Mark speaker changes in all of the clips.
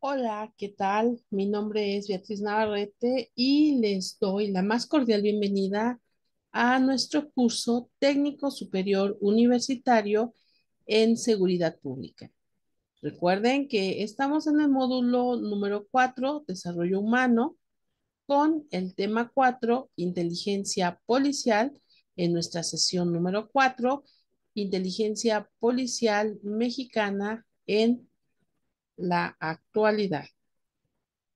Speaker 1: Hola, ¿qué tal? Mi nombre es Beatriz Navarrete y les doy la más cordial bienvenida a nuestro curso técnico superior universitario en seguridad pública. Recuerden que estamos en el módulo número 4, desarrollo humano, con el tema 4, inteligencia policial, en nuestra sesión número 4, inteligencia policial mexicana en la actualidad.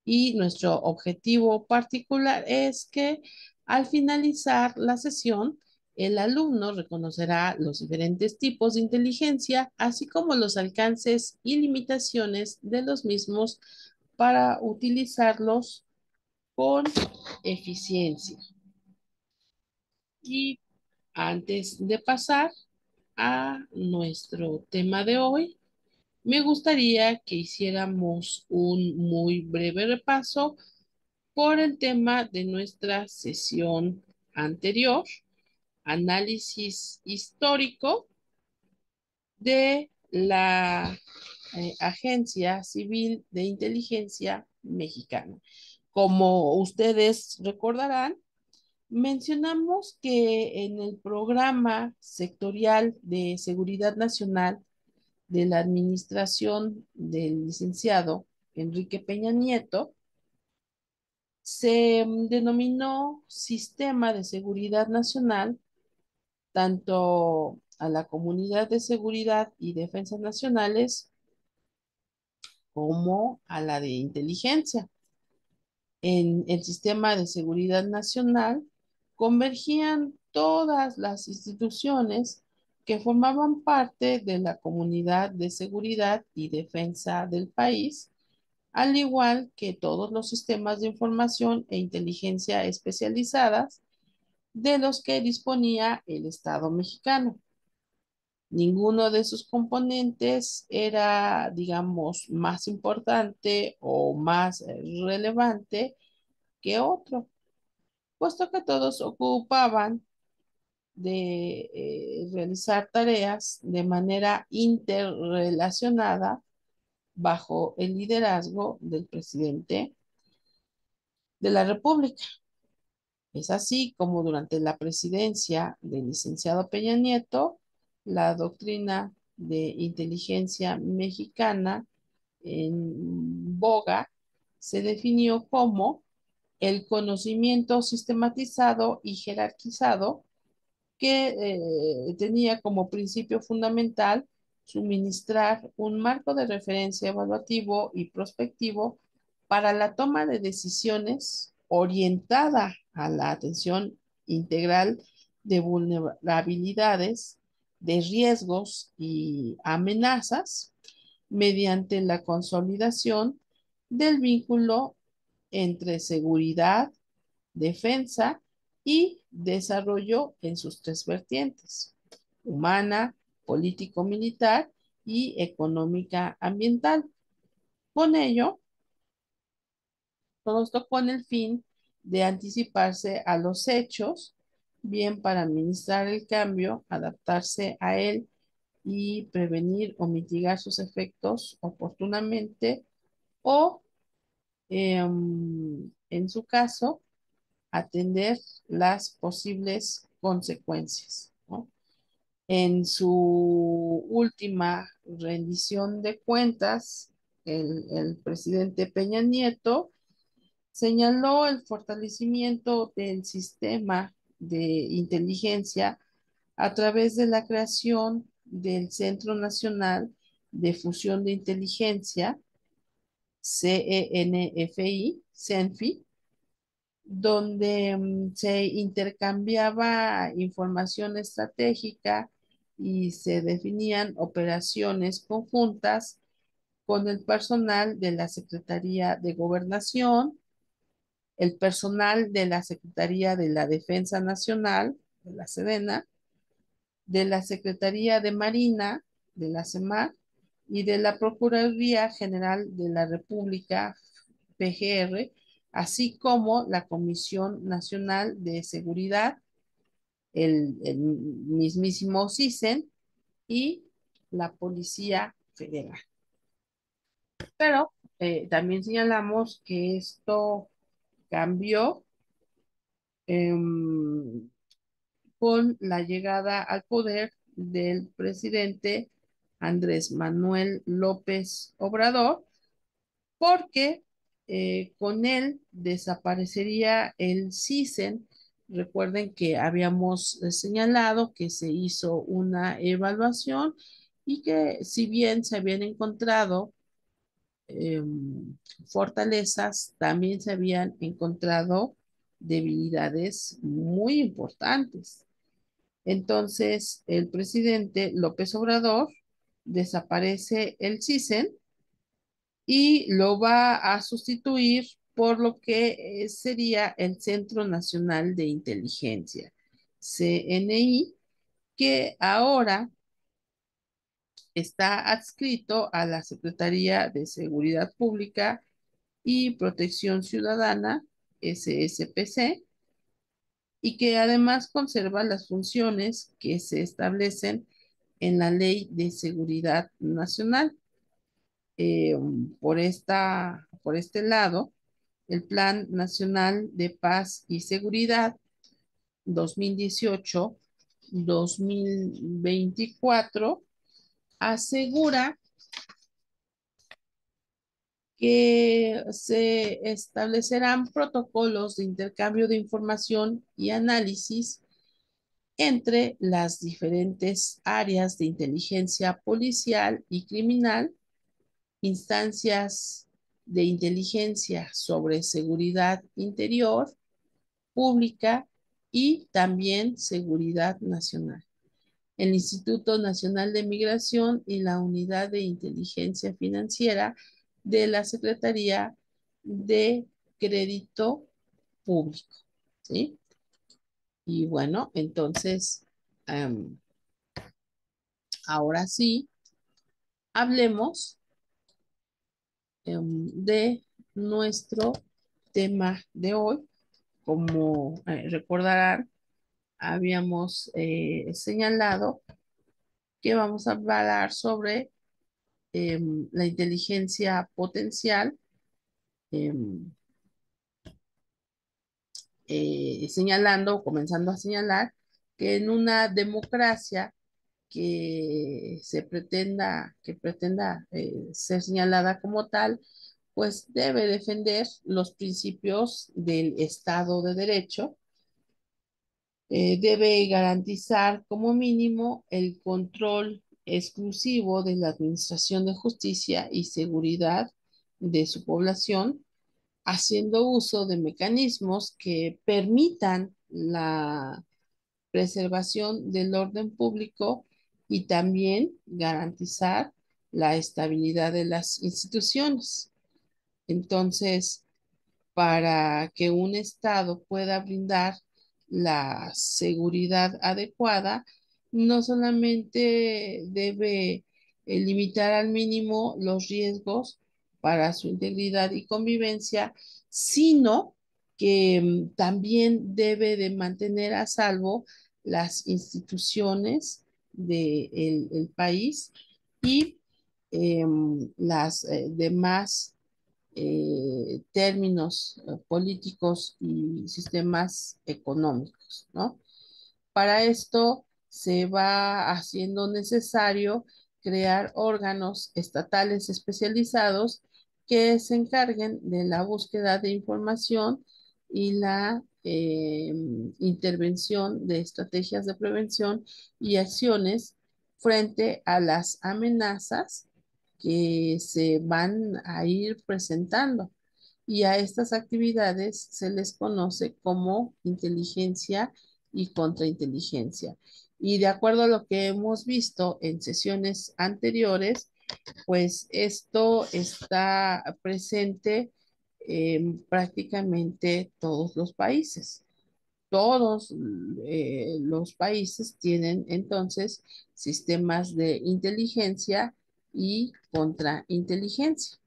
Speaker 1: Y nuestro objetivo particular es que al finalizar la sesión, el alumno reconocerá los diferentes tipos de inteligencia, así como los alcances y limitaciones de los mismos para utilizarlos con eficiencia. Y antes de pasar a nuestro tema de hoy, me gustaría que hiciéramos un muy breve repaso por el tema de nuestra sesión anterior, análisis histórico de la Agencia Civil de Inteligencia Mexicana. Como ustedes recordarán, mencionamos que en el programa sectorial de seguridad nacional de la administración del licenciado Enrique Peña Nieto, se denominó Sistema de Seguridad Nacional tanto a la Comunidad de Seguridad y Defensa Nacionales como a la de inteligencia. En el Sistema de Seguridad Nacional convergían todas las instituciones que formaban parte de la Comunidad de Seguridad y Defensa del país, al igual que todos los sistemas de información e inteligencia especializadas de los que disponía el Estado mexicano. Ninguno de sus componentes era, digamos, más importante o más relevante que otro, puesto que todos ocupaban de realizar tareas de manera interrelacionada bajo el liderazgo del presidente de la República. Es así como durante la presidencia del licenciado Peña Nieto, la doctrina de inteligencia mexicana en boga se definió como el conocimiento sistematizado y jerarquizado que tenía como principio fundamental suministrar un marco de referencia evaluativo y prospectivo para la toma de decisiones orientada a la atención integral de vulnerabilidades, de riesgos y amenazas mediante la consolidación del vínculo entre seguridad, defensa y desarrollo en sus tres vertientes: humana, político-militar y económica ambiental. Con ello, todo esto con el fin de anticiparse a los hechos, bien para administrar el cambio, adaptarse a él y prevenir o mitigar sus efectos oportunamente o, en su caso, atender las posibles consecuencias, ¿no? En su última rendición de cuentas, el presidente Peña Nieto señaló el fortalecimiento del sistema de inteligencia a través de la creación del Centro Nacional de Fusión de Inteligencia, CENFI, CENFI, donde se intercambiaba información estratégica y se definían operaciones conjuntas con el personal de la Secretaría de Gobernación, el personal de la Secretaría de la Defensa Nacional, de la Sedena, de la Secretaría de Marina, de la CEMAR, y de la Procuraduría General de la República, PGR, así como la Comisión Nacional de Seguridad, el mismísimo CISEN y la Policía Federal. Pero También señalamos que esto cambió em, con la llegada al poder del presidente Andrés Manuel López Obrador, porque con él desaparecería el CISEN. Recuerden que habíamos señalado que se hizo una evaluación y que si bien se habían encontrado fortalezas, también se habían encontrado debilidades muy importantes. Entonces, el presidente López Obrador desaparece el CISEN y lo va a sustituir por lo que sería el Centro Nacional de Inteligencia, CNI, que ahora está adscrito a la Secretaría de Seguridad Pública y Protección Ciudadana, SSPC, y que además conserva las funciones que se establecen en la Ley de Seguridad Nacional. Por este lado, el Plan Nacional de Paz y Seguridad 2018-2024 asegura que se establecerán protocolos de intercambio de información y análisis entre las diferentes áreas de inteligencia policial y criminal, instancias de inteligencia sobre seguridad interior, pública y también seguridad nacional. El Instituto Nacional de Migración y la Unidad de Inteligencia Financiera de la Secretaría de Crédito Público. ¿Sí? Y bueno, entonces, um, ahora sí, hablemos de nuestro tema de hoy. Como recordarán, habíamos señalado que vamos a hablar sobre la inteligencia potencial, em, señalando, comenzando a señalar que en una democracia que pretenda ser señalada como tal, pues debe defender los principios del Estado de Derecho, debe garantizar como mínimo el control exclusivo de la Administración de Justicia y Seguridad de su población, haciendo uso de mecanismos que permitan la preservación del orden público y también garantizar la estabilidad de las instituciones. Entonces, para que un Estado pueda brindar la seguridad adecuada, no solamente debe limitar al mínimo los riesgos para su integridad y convivencia, sino que también debe de mantener a salvo las instituciones del país y las demás términos políticos y sistemas económicos, ¿no? Para esto se va haciendo necesario crear órganos estatales especializados que se encarguen de la búsqueda de información y la intervención de estrategias de prevención y acciones frente a las amenazas que se van a ir presentando. Y a estas actividades se les conoce como inteligencia y contrainteligencia. Y de acuerdo a lo que hemos visto en sesiones anteriores, pues esto está presente en prácticamente todos los países. Todos los países tienen entonces sistemas de inteligencia y contrainteligencia.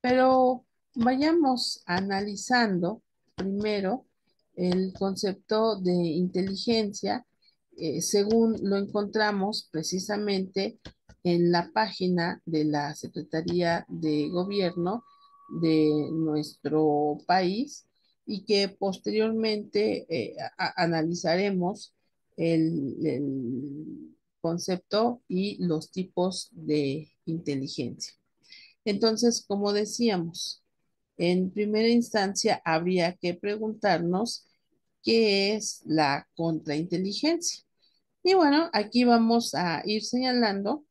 Speaker 1: Pero vayamos analizando primero el concepto de inteligencia, según lo encontramos precisamente en la página de la Secretaría de Gobierno de nuestro país y que posteriormente analizaremos el concepto y los tipos de inteligencia. Entonces, como decíamos, en primera instancia habría que preguntarnos qué es la contrainteligencia. Y bueno, aquí vamos a ir señalando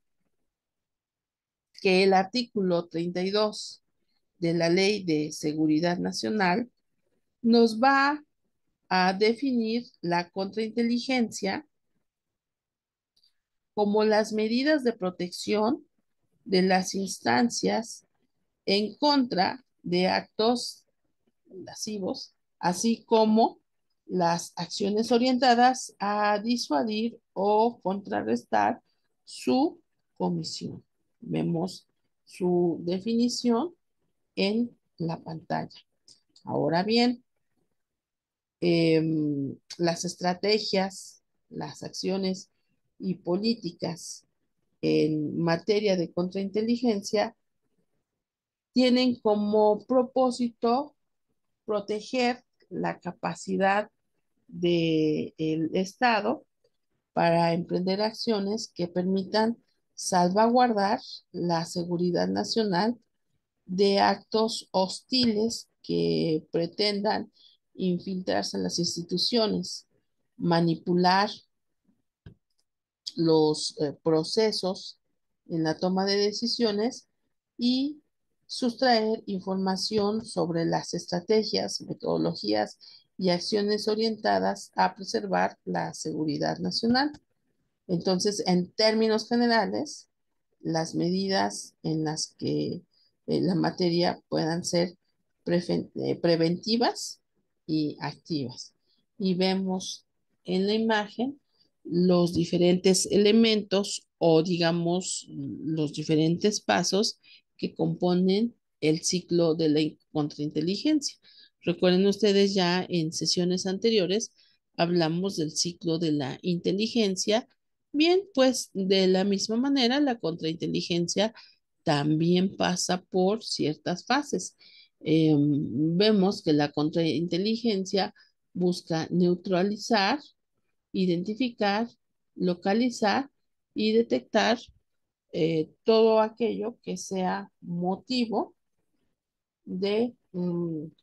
Speaker 1: que el artículo 32 de la Ley de Seguridad Nacional nos va a definir la contrainteligencia como las medidas de protección de las instancias en contra de actos lascivos, así como las acciones orientadas a disuadir o contrarrestar su comisión. Vemos su definición en la pantalla. Ahora bien, las estrategias, las acciones y políticas en materia de contrainteligencia tienen como propósito proteger la capacidad del Estado para emprender acciones que permitan salvaguardar la seguridad nacional de actos hostiles que pretendan infiltrarse en las instituciones, manipular los procesos en la toma de decisiones y sustraer información sobre las estrategias, metodologías y acciones orientadas a preservar la seguridad nacional. Entonces, en términos generales, las medidas en las que la materia puedan ser preventivas y activas. Y vemos en la imagen los diferentes elementos o digamos los diferentes pasos que componen el ciclo de la contrainteligencia. Recuerden ustedes ya en sesiones anteriores hablamos del ciclo de la inteligencia. Bien, pues de la misma manera, la contrainteligencia también pasa por ciertas fases. Vemos que la contrainteligencia busca neutralizar, identificar, localizar y detectar todo aquello que sea motivo de un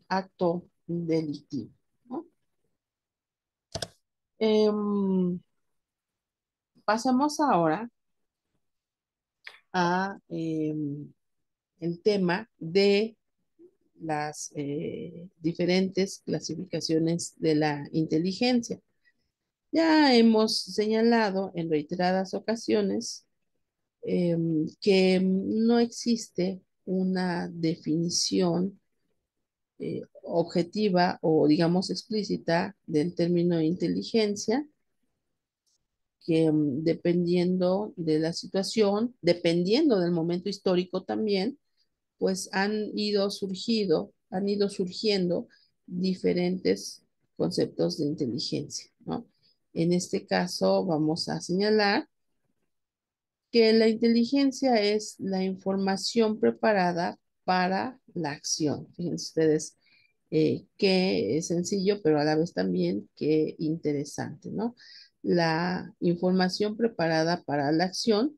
Speaker 1: acto delictivo, ¿no? Em, Pasemos ahora a el tema de las diferentes clasificaciones de la inteligencia. Ya hemos señalado en reiteradas ocasiones que no existe una definición objetiva o digamos explícita del término inteligencia, que dependiendo de la situación, dependiendo del momento histórico también, pues han ido surgiendo diferentes conceptos de inteligencia, ¿no? En este caso vamos a señalar que la inteligencia es la información preparada para la acción. Fíjense ustedes qué sencillo, pero a la vez también qué interesante, ¿no? La información preparada para la acción,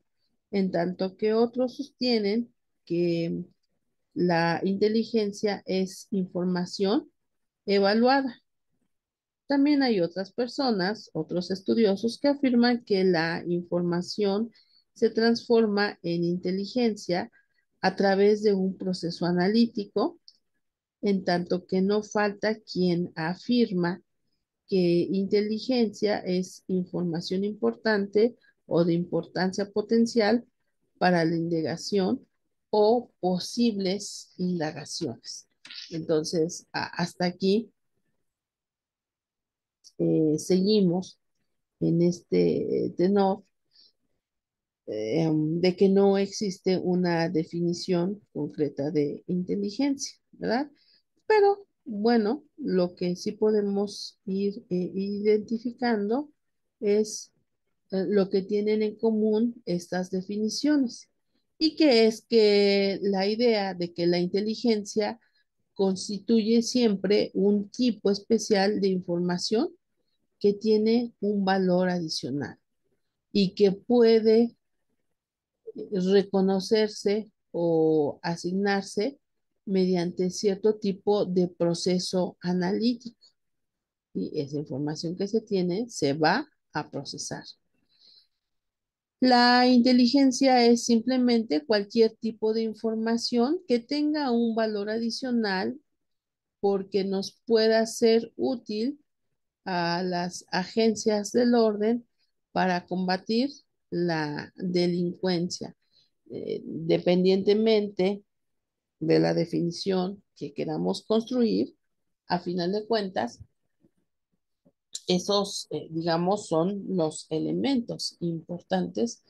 Speaker 1: en tanto que otros sostienen que la inteligencia es información evaluada. También hay otras personas, otros estudiosos que afirman que la información se transforma en inteligencia a través de un proceso analítico, en tanto que no falta quien afirma que inteligencia es información importante o de importancia potencial para la indagación o posibles indagaciones. Entonces, hasta aquí seguimos en este tenor de que no existe una definición concreta de inteligencia, ¿verdad? Pero bueno, lo que sí podemos ir identificando es lo que tienen en común estas definiciones. y que es que la idea de que la inteligencia constituye siempre un tipo especial de información que tiene un valor adicional y que puede reconocerse o asignarse mediante cierto tipo de proceso analítico. Y esa información que se tiene se va a procesar. La inteligencia es simplemente cualquier tipo de información que tenga un valor adicional porque nos pueda ser útil a las agencias del orden para combatir la delincuencia, dependientemente de la definición que queramos construir. A final de cuentas, esos, digamos, son los elementos importantes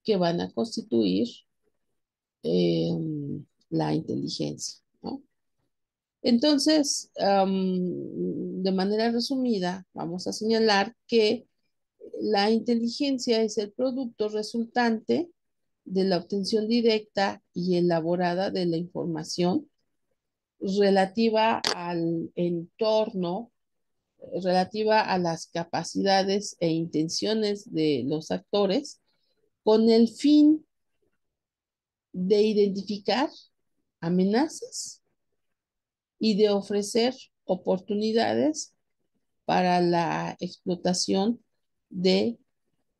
Speaker 1: que van a constituir eh, la inteligencia, ¿no? Entonces, de manera resumida, vamos a señalar que la inteligencia es el producto resultante de la obtención directa y elaborada de la información relativa al entorno, relativa a las capacidades e intenciones de los actores, con el fin de identificar amenazas y de ofrecer oportunidades para la explotación de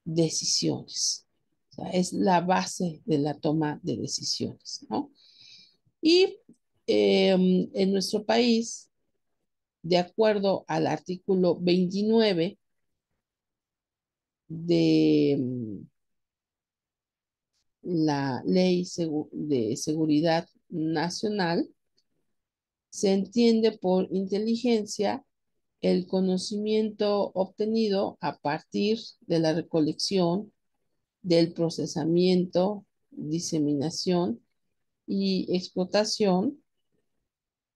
Speaker 1: decisiones. O sea, es la base de la toma de decisiones, ¿no? Y en nuestro país, de acuerdo al artículo 29 de la Ley de Seguridad Nacional, se entiende por inteligencia el conocimiento obtenido a partir de la recolección, del procesamiento, diseminación y explotación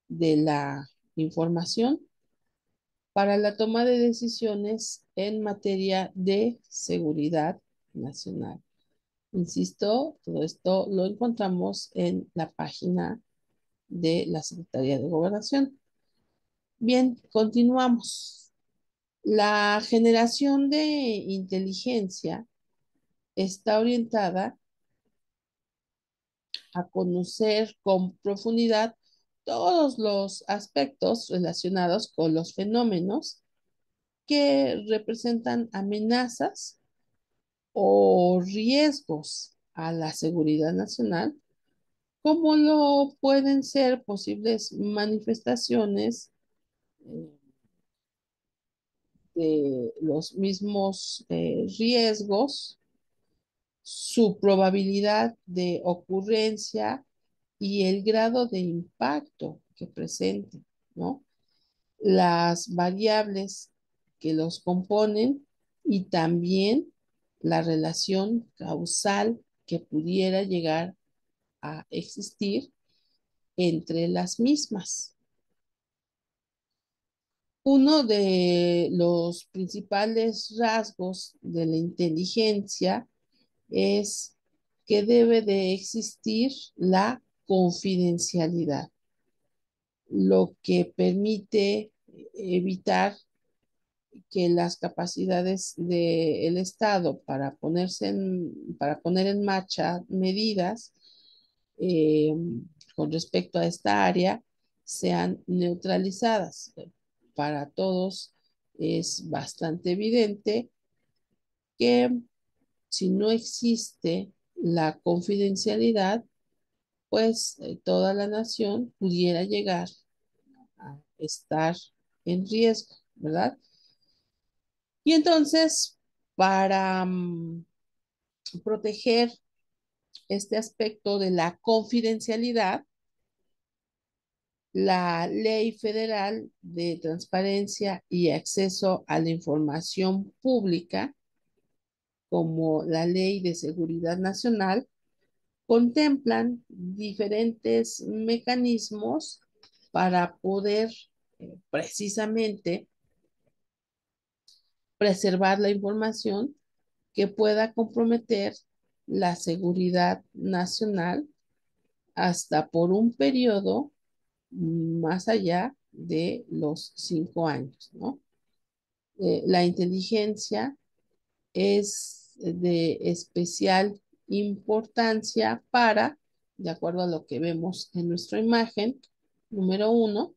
Speaker 1: de la información para la toma de decisiones en materia de seguridad nacional. Insisto, todo esto lo encontramos en la página de la Secretaría de Gobernación. Bien, continuamos. La generación de inteligencia está orientada a conocer con profundidad todos los aspectos relacionados con los fenómenos que representan amenazas o riesgos a la seguridad nacional, como lo pueden ser posibles manifestaciones de los mismos riesgos, su probabilidad de ocurrencia y el grado de impacto que presente, ¿no? Las variables que los componen y también la relación causal que pudiera llegar a existir entre las mismas. Uno de los principales rasgos de la inteligencia es que debe de existir la confidencialidad, lo que permite evitar que las capacidades del Estado para poner en marcha medidas eh, con respecto a esta área sean neutralizadas. Para todos es bastante evidente que si no existe la confidencialidad, pues toda la nación pudiera llegar a estar en riesgo, ¿verdad? Y entonces, para proteger este aspecto de la confidencialidad, la Ley Federal de Transparencia y Acceso a la Información Pública, como la Ley de Seguridad Nacional, contemplan diferentes mecanismos para poder precisamente preservar la información que pueda comprometer la seguridad nacional hasta por un periodo más allá de los 5 años, ¿no? La inteligencia es de especial importancia para, de acuerdo a lo que vemos en nuestra imagen, número uno,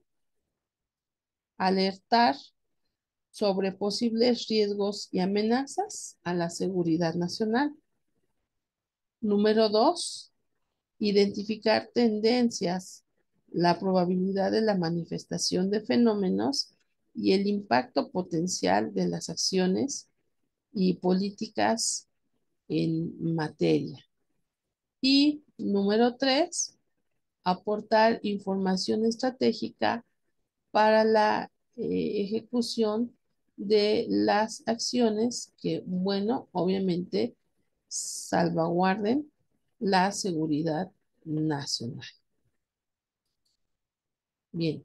Speaker 1: alertar sobre posibles riesgos y amenazas a la seguridad nacional. Número dos, identificar tendencias, la probabilidad de la manifestación de fenómenos y el impacto potencial de las acciones y políticas en materia. Y número tres, aportar información estratégica para la ejecución de las acciones que, bueno, obviamente salvaguarden la seguridad nacional. Bien,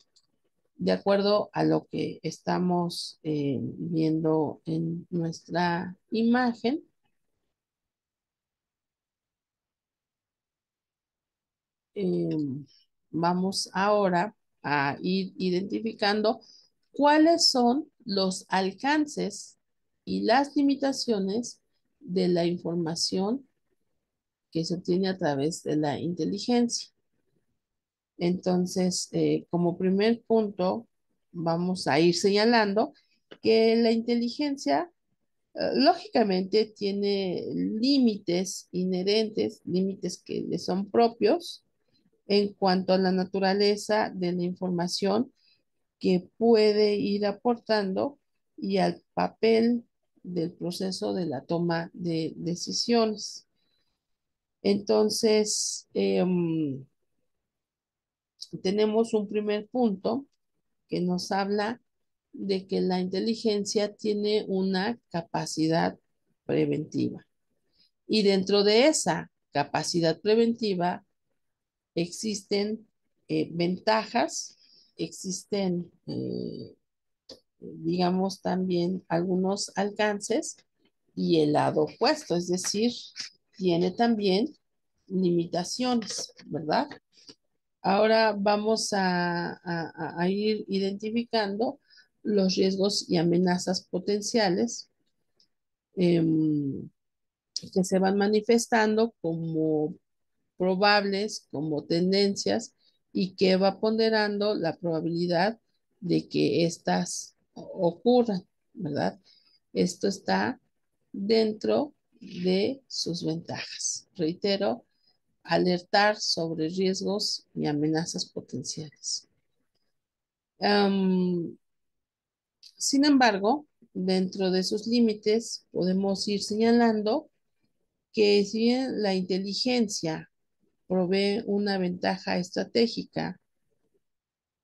Speaker 1: de acuerdo a lo que estamos viendo en nuestra imagen, eh, vamos ahora a ir identificando cuáles son los alcances y las limitaciones de la información que se obtiene a través de la inteligencia. Entonces, como primer punto, vamos a ir señalando que la inteligencia, lógicamente, tiene límites inherentes, límites que le son propios en cuanto a la naturaleza de la información que puede ir aportando y al papel del proceso de la toma de decisiones. Entonces, tenemos un primer punto que nos habla de que la inteligencia tiene una capacidad preventiva. Y dentro de esa capacidad preventiva existen ventajas, existen, digamos, también algunos alcances y el lado opuesto, es decir, tiene también limitaciones, ¿verdad? Ahora vamos a ir identificando los riesgos y amenazas potenciales que se van manifestando como probables, como tendencias y que va ponderando la probabilidad de que éstas ocurran, ¿verdad? Esto está dentro de sus ventajas. Reitero, alertar sobre riesgos y amenazas potenciales. Um, Sin embargo, dentro de sus límites podemos ir señalando que si bien la inteligencia provee una ventaja estratégica,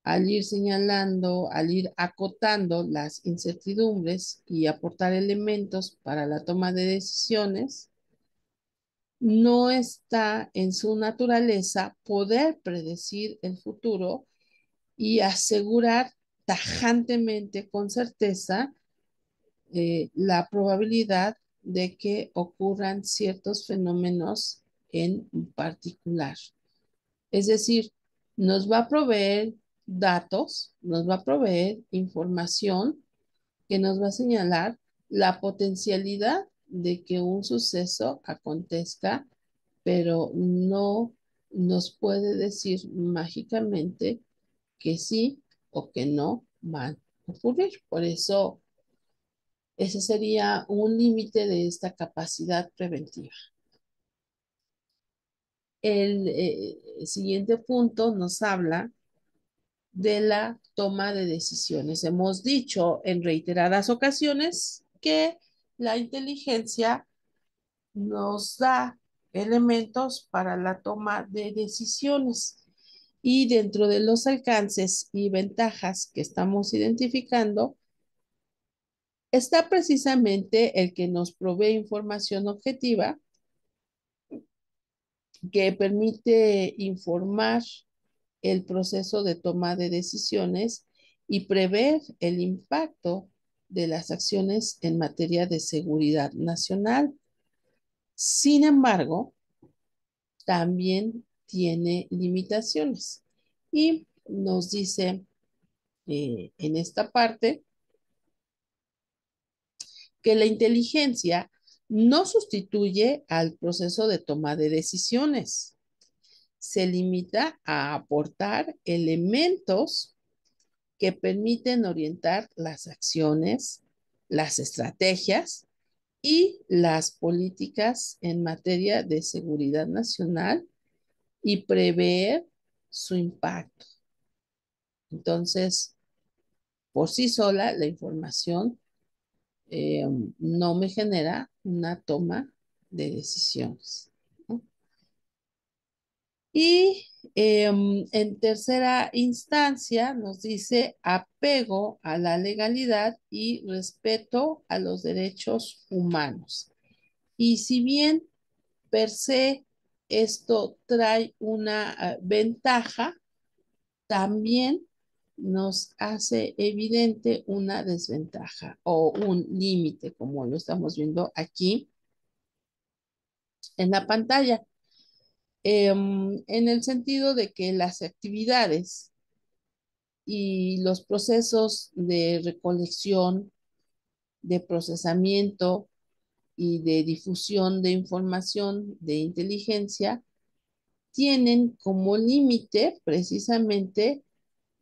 Speaker 1: al ir señalando, al ir acotando las incertidumbres y aportar elementos para la toma de decisiones, no está en su naturaleza poder predecir el futuro y asegurar tajantemente con certeza la probabilidad de que ocurran ciertos fenómenos en particular. Es decir, nos va a proveer datos, nos va a proveer información que nos va a señalar la potencialidad de que un suceso acontezca, pero no nos puede decir mágicamente que sí o que no van a ocurrir. Por eso, ese sería un límite de esta capacidad preventiva. El siguiente punto nos habla de la toma de decisiones. Hemos dicho en reiteradas ocasiones que la inteligencia nos da elementos para la toma de decisiones y dentro de los alcances y ventajas que estamos identificando está precisamente el que nos provee información objetiva que permite informar el proceso de toma de decisiones y prever el impacto de las acciones en materia de seguridad nacional. Sin embargo, también tiene limitaciones y nos dice en esta parte que la inteligencia no sustituye al proceso de toma de decisiones. Se limita a aportar elementos que permiten orientar las acciones, las estrategias y las políticas en materia de seguridad nacional y prever su impacto. Entonces, por sí sola, la información eh, no me genera una toma de decisiones, ¿no? Y en tercera instancia nos dice apego a la legalidad y respeto a los derechos humanos. Y si bien per se esto trae una ventaja, también nos hace evidente una desventaja o un límite, como lo estamos viendo aquí en la pantalla, en el sentido de que las actividades y los procesos de recolección, de procesamiento y de difusión de información de inteligencia tienen como límite precisamente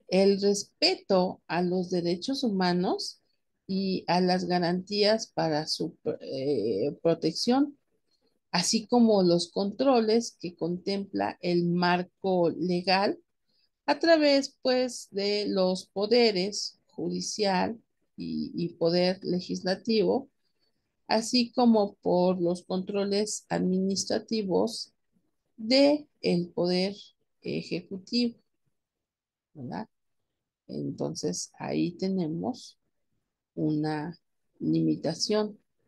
Speaker 1: el respeto a los derechos humanos y a las garantías para su protección, así como los controles que contempla el marco legal a través, pues, de los poderes judicial y poder legislativo, así como por los controles administrativos de el poder ejecutivo, ¿verdad? Entonces, ahí tenemos una una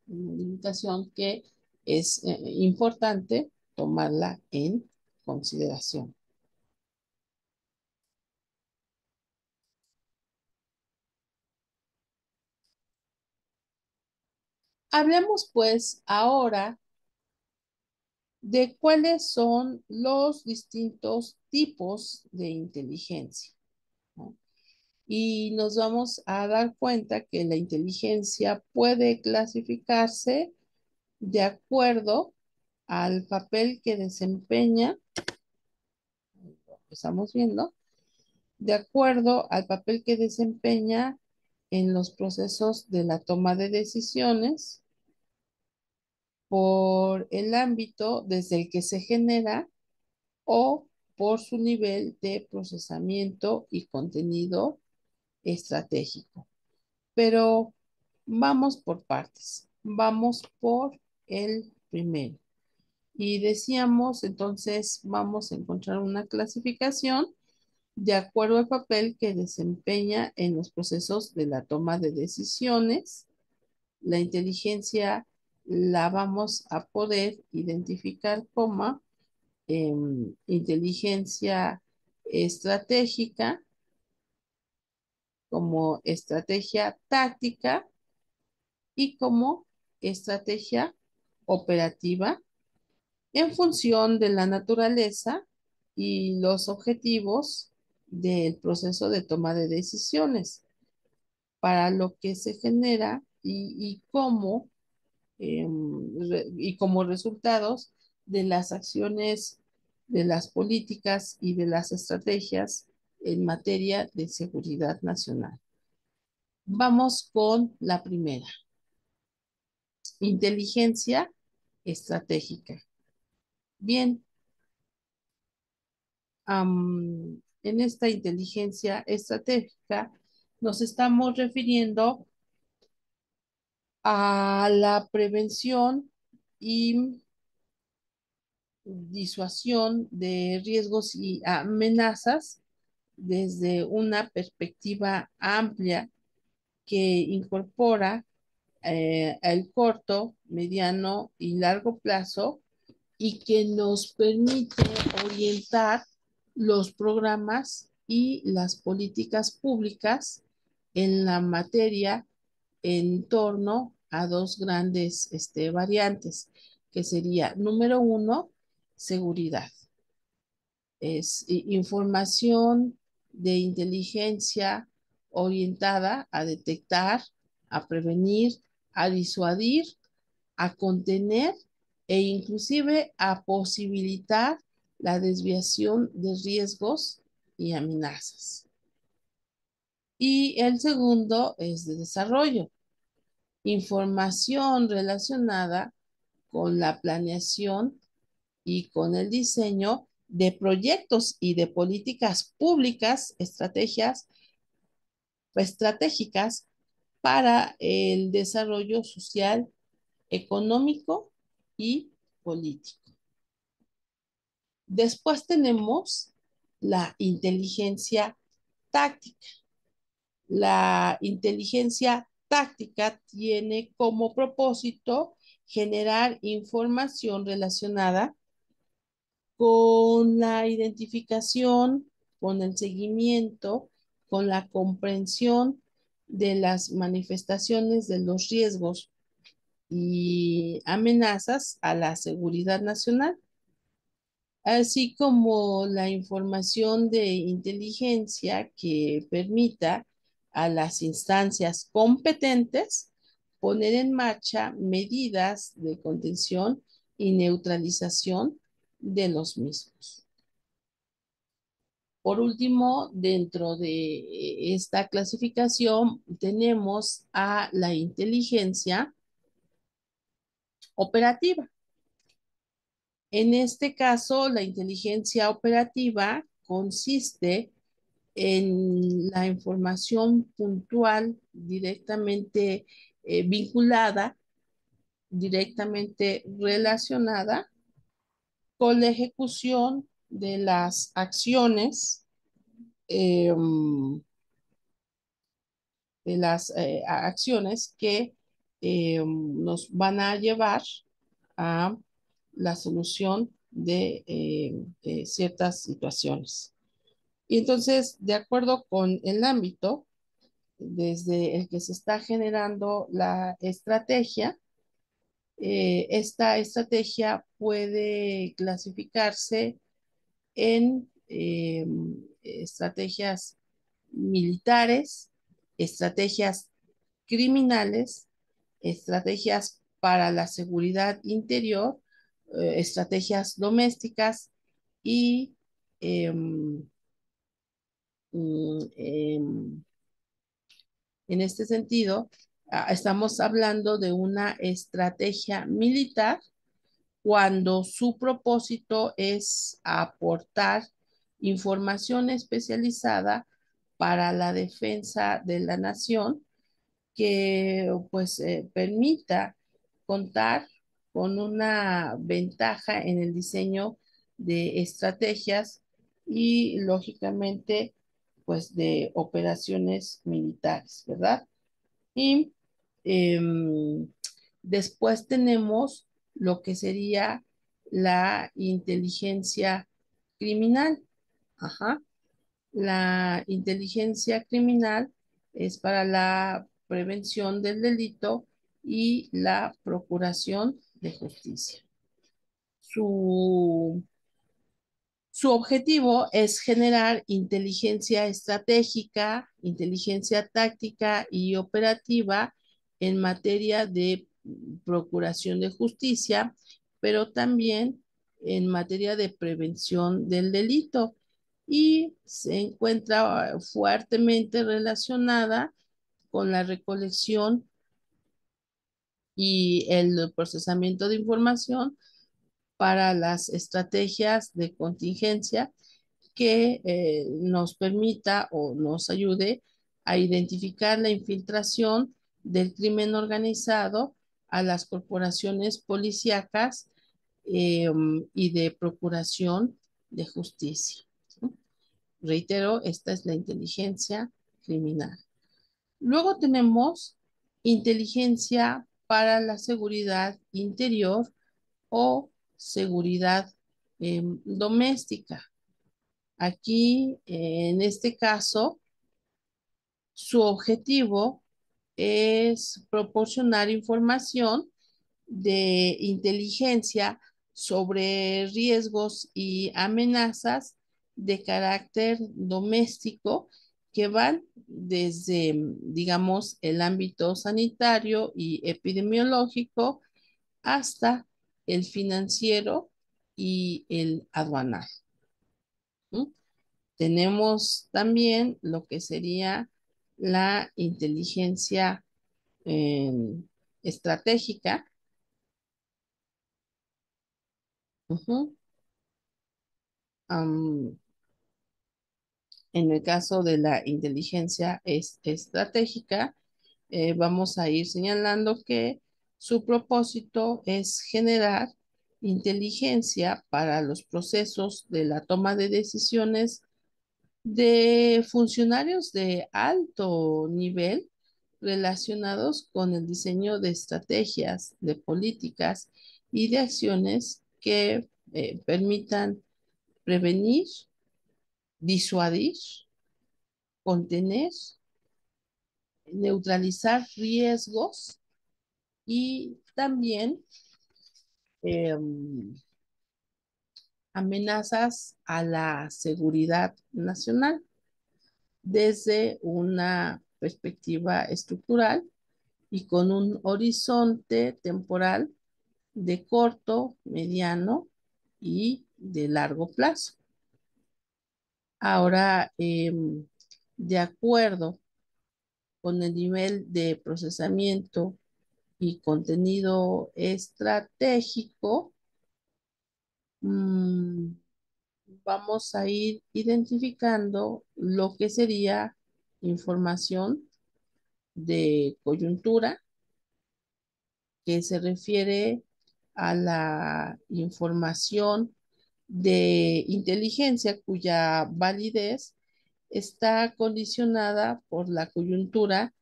Speaker 1: limitación que es importante tomarla en consideración. Hablemos pues ahora de cuáles son los distintos tipos de inteligencia, ¿no? Y nos vamos a dar cuenta que la inteligencia puede clasificarse de acuerdo al papel que desempeña, lo estamos viendo, de acuerdo al papel que desempeña en los procesos de la toma de decisiones por el ámbito desde el que se genera o por su nivel de procesamiento y contenido estratégico. Pero vamos por partes. Vamos por el primero. Y decíamos, entonces, vamos a encontrar una clasificación de acuerdo al papel que desempeña en los procesos de la toma de decisiones. La inteligencia la vamos a poder identificar como inteligencia estratégica, como estrategia táctica y como estrategia operativa en función de la naturaleza y los objetivos del proceso de toma de decisiones, para lo que se genera y como resultados de las acciones, de las políticas y de las estrategias en materia de seguridad nacional. Vamos con la primera, inteligencia estratégica. Bien, en esta inteligencia estratégica nos estamos refiriendo a la prevención y disuasión de riesgos y amenazas desde una perspectiva amplia que incorpora el corto, mediano y largo plazo y que nos permite orientar los programas y las políticas públicas en la materia en torno a dos grandes variantes. que sería, número uno, seguridad. Es información de inteligencia orientada a detectar, a prevenir, a disuadir, a contener e inclusive a posibilitar la desviación de riesgos y amenazas. Y el segundo es de desarrollo, información relacionada con la planeación y con el diseño de proyectos y de políticas públicas, estratégicas para el desarrollo social, económico y político. Después tenemos la inteligencia táctica. La inteligencia táctica tiene como propósito generar información relacionada con la identificación, con el seguimiento, con la comprensión de las manifestaciones de los riesgos y amenazas a la seguridad nacional, así como la información de inteligencia que permita a las instancias competentes poner en marcha medidas de contención y neutralización de los mismos. Por último, dentro de esta clasificación tenemos a la inteligencia operativa. En este caso, la inteligencia operativa consiste en la información puntual directamente vinculada, directamente relacionada con la ejecución de las acciones, eh, acciones que nos van a llevar a la solución de ciertas situaciones. Y entonces, de acuerdo con el ámbito, desde el que se está generando la estrategia, esta estrategia puede clasificarse en estrategias militares, estrategias criminales, estrategias para la seguridad interior, estrategias domésticas y em, em, en este sentido, estamos hablando de una estrategia militar cuando su propósito es aportar información especializada para la defensa de la nación que pues permita contar con una ventaja en el diseño de estrategias y lógicamente pues de operaciones militares, ¿verdad? Y em, después tenemos lo que sería la inteligencia criminal. Ajá. La inteligencia criminal es para la prevención del delito y la procuración de justicia. Su su objetivo es generar inteligencia estratégica, inteligencia táctica y operativa en materia de procuración de justicia, pero también en materia de prevención del delito y se encuentra fuertemente relacionada con la recolección y el procesamiento de información para las estrategias de contingencia que nos permita o nos ayude a identificar la infiltración del crimen organizado a las corporaciones policíacas y de procuración de justicia. Reitero, esta es la inteligencia criminal. Luego tenemos inteligencia para la seguridad interior o seguridad doméstica. Aquí, en este caso, su objetivo es proporcionar información de inteligencia sobre riesgos y amenazas de carácter doméstico que van desde, digamos, el ámbito sanitario y epidemiológico hasta el financiero y el aduanal. ¿Mm? Tenemos también lo que sería la inteligencia eh, estratégica. Ujú. Am, en el caso de la inteligencia estratégica, vamos a ir señalando que su propósito es generar inteligencia para los procesos de la toma de decisiones de funcionarios de alto nivel relacionados con el diseño de estrategias, de políticas y de acciones que permitan prevenir, disuadir, contener, neutralizar riesgos y también eh, amenazas a la seguridad nacional desde una perspectiva estructural y con un horizonte temporal de corto, mediano y de largo plazo. Ahora, de acuerdo con el nivel de procesamiento y contenido estratégico, mm, vamos a ir identificando lo que sería información de coyuntura, que se refiere a la información de inteligencia cuya validez está condicionada por la coyuntura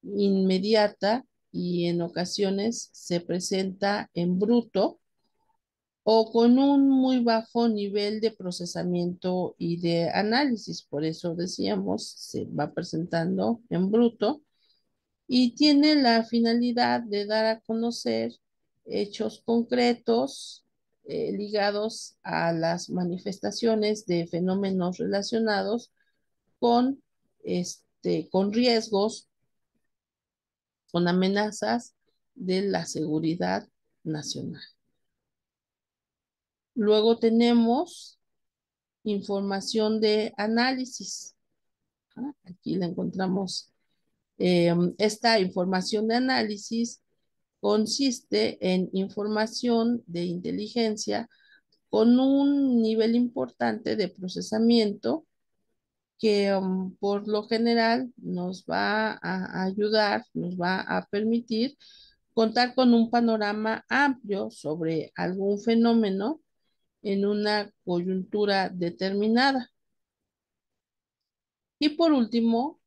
Speaker 1: inmediata y en ocasiones se presenta en bruto o con un muy bajo nivel de procesamiento y de análisis. Por eso decíamos, se va presentando en bruto y tiene la finalidad de dar a conocer hechos concretos ligados a las manifestaciones de fenómenos relacionados con, con riesgos, con amenazas de la seguridad nacional. Luego tenemos información de análisis. Aquí la encontramos. Esta información de análisis consiste en información de inteligencia con un nivel importante de procesamiento que por lo general nos va a ayudar, nos va a permitir contar con un panorama amplio sobre algún fenómeno en una coyuntura determinada. Y por último,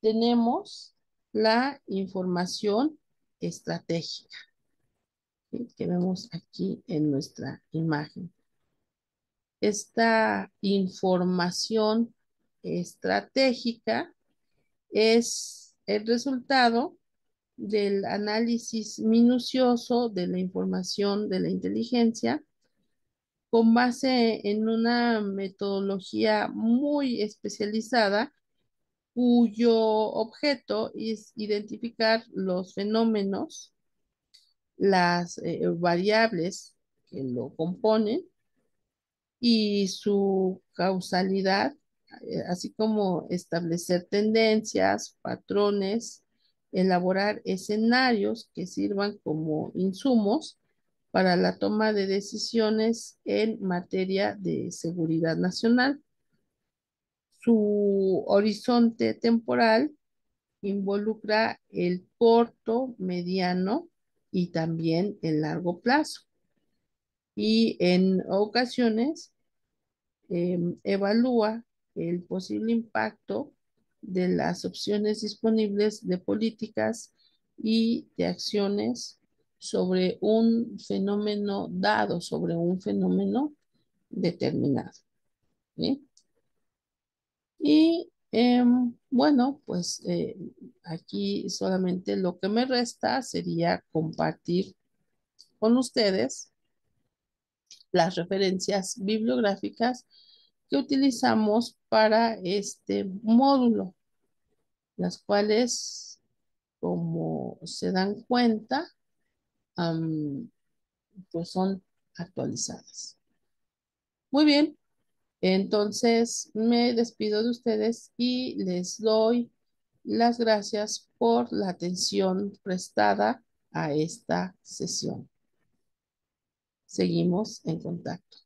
Speaker 1: tenemos la información estratégica, ¿sí?, que vemos aquí en nuestra imagen. Esta información estratégica es el resultado del análisis minucioso de la información de la inteligencia con base en una metodología muy especializada cuyo objeto es identificar los fenómenos, las variables que lo componen y su causalidad, así como establecer tendencias, patrones, elaborar escenarios que sirvan como insumos para la toma de decisiones en materia de seguridad nacional. Su horizonte temporal involucra el corto, mediano y también el largo plazo. Y en ocasiones evalúa el posible impacto de las opciones disponibles de políticas y de acciones sobre un fenómeno dado, sobre un fenómeno determinado. ¿Sí? Y bueno, pues aquí solamente lo que me resta sería compartir con ustedes las referencias bibliográficas que utilizamos para este módulo, las cuales, como se dan cuenta, am, pues son actualizadas. Muy bien, entonces me despido de ustedes y les doy las gracias por la atención prestada a esta sesión. Seguimos en contacto.